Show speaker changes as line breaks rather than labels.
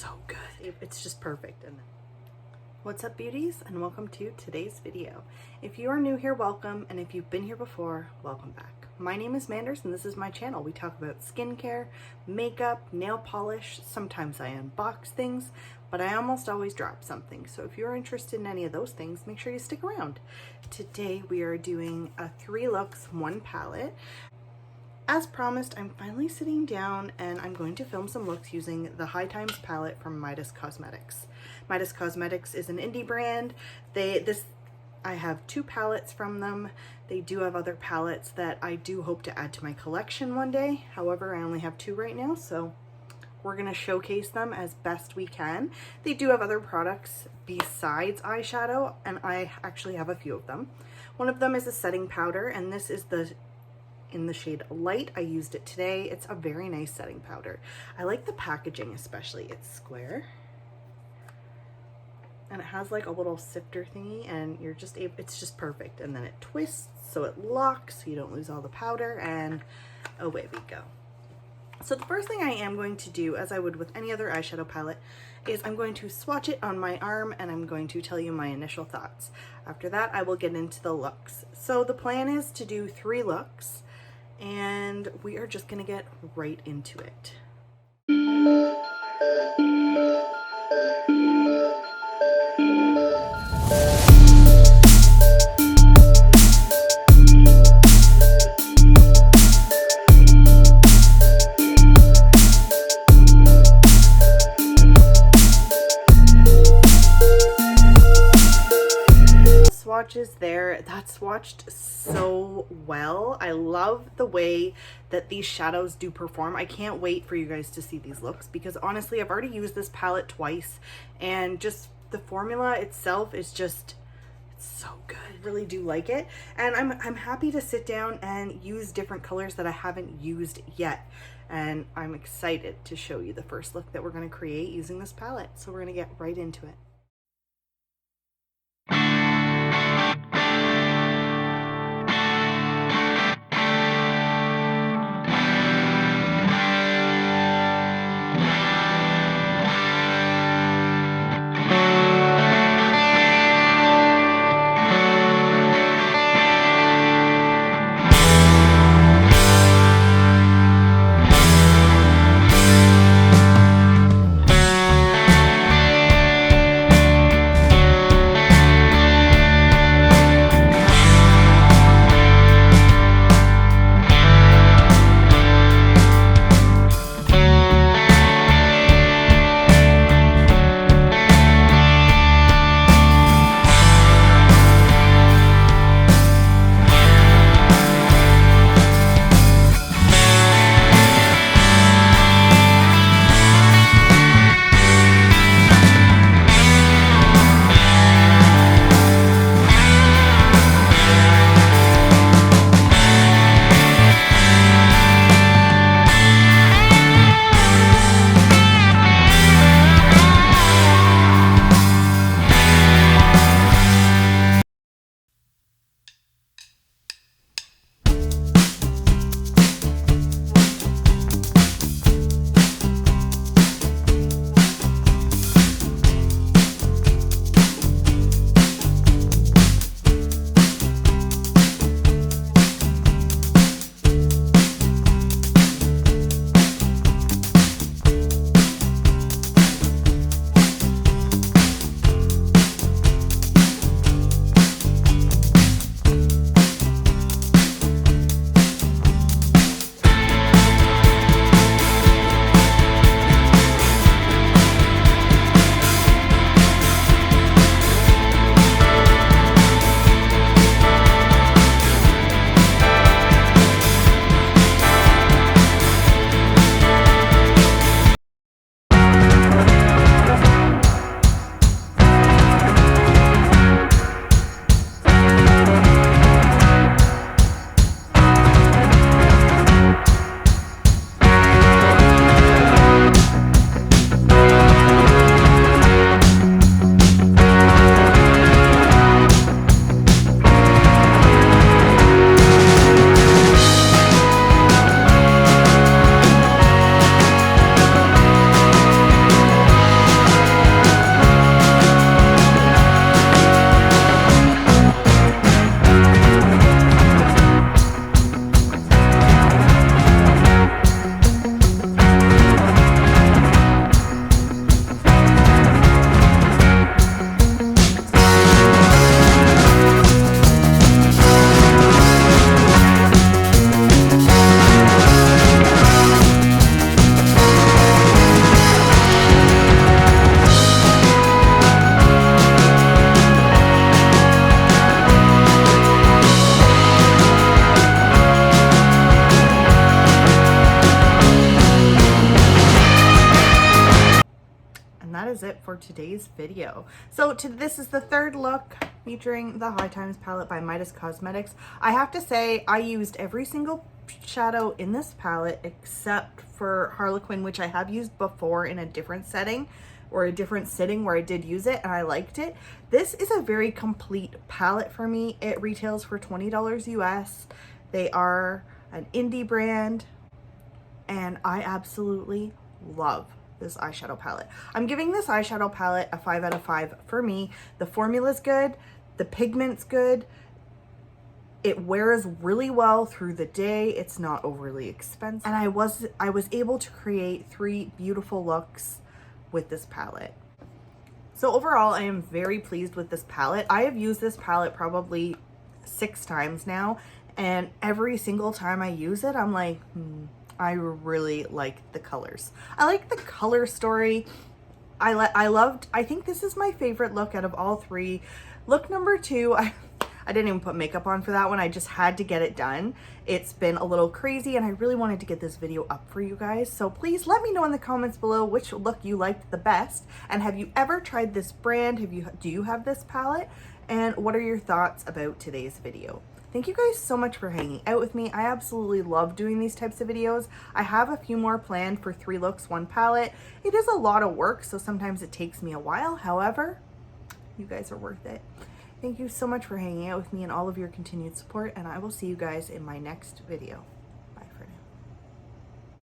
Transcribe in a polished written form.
so good. It's just perfect. And what's up, beauties, and welcome to today's video. If you are new here, welcome, and if you've been here before, welcome back. My name is Manders and this is my channel. We talk about skincare, makeup, nail polish. Sometimes I unbox things, but I almost always drop something. So if you're interested in any of those things, make sure you stick around. Today we are doing a 3 looks, 1 palette. As promised, I'm finally sitting down and I'm going to film some looks using the High Times palette from Midas Cosmetics. Midas Cosmetics is an indie brand. I have 2 palettes from them. They do have other palettes that I do hope to add to my collection one day. However, I only have 2 right now, so we're gonna showcase them as best we can. They do have other products besides eyeshadow, and I actually have a few of them. One of them is a setting powder, and this is in the shade Light. I used it today. It's a very nice setting powder. I like the packaging especially. It's square and it has like a little sifter thingy, and you're just able, it's just perfect. And then it twists so it locks so you don't lose all the powder, and away we go. So the first thing I am going to do, as I would with any other eyeshadow palette, is I'm going to swatch it on my arm and I'm going to tell you my initial thoughts. After that, I will get into the looks. So the plan is to do 3 looks, and we are just gonna get right into it. Swatches there, that swatched so well. I love the way that these shadows do perform. I can't wait for you guys to see these looks, because honestly I've already used this palette twice and just the formula itself is just, it's so good. I really do like it, and I'm happy to sit down and use different colors that I haven't used yet, and I'm excited to show you the first look that we're going to create using this palette. So we're going to get right into it. that is it for today's video. So this is the third look featuring the High Times palette by Midas Cosmetics. I have to say I used every single shadow in this palette except for Harlequin, which I have used before in a different setting or a different sitting where I did use it and I liked it. This is a very complete palette for me. It retails for $20 US. They are an indie brand and I absolutely love this eyeshadow palette. I'm giving this eyeshadow palette a 5 out of 5 for me. The formula's good, the pigment's good, it wears really well through the day, it's not overly expensive, and I was able to create 3 beautiful looks with this palette. So overall, I am very pleased with this palette. I have used this palette probably 6 times now, and every single time I use it, I'm like, I really like the colors. I like the color story. I think this is my favorite look out of all 3. Look number 2, I didn't even put makeup on for that one. I just had to get it done. It's been a little crazy and I really wanted to get this video up for you guys. So please let me know in the comments below which look you liked the best. And have you ever tried this brand? Do you have this palette? And what are your thoughts about today's video? Thank you guys so much for hanging out with me. I absolutely love doing these types of videos. I have a few more planned for 3 looks, 1 palette. It is a lot of work, so sometimes it takes me a while. However, you guys are worth it. Thank you so much for hanging out with me and all of your continued support, and I will see you guys in my next video.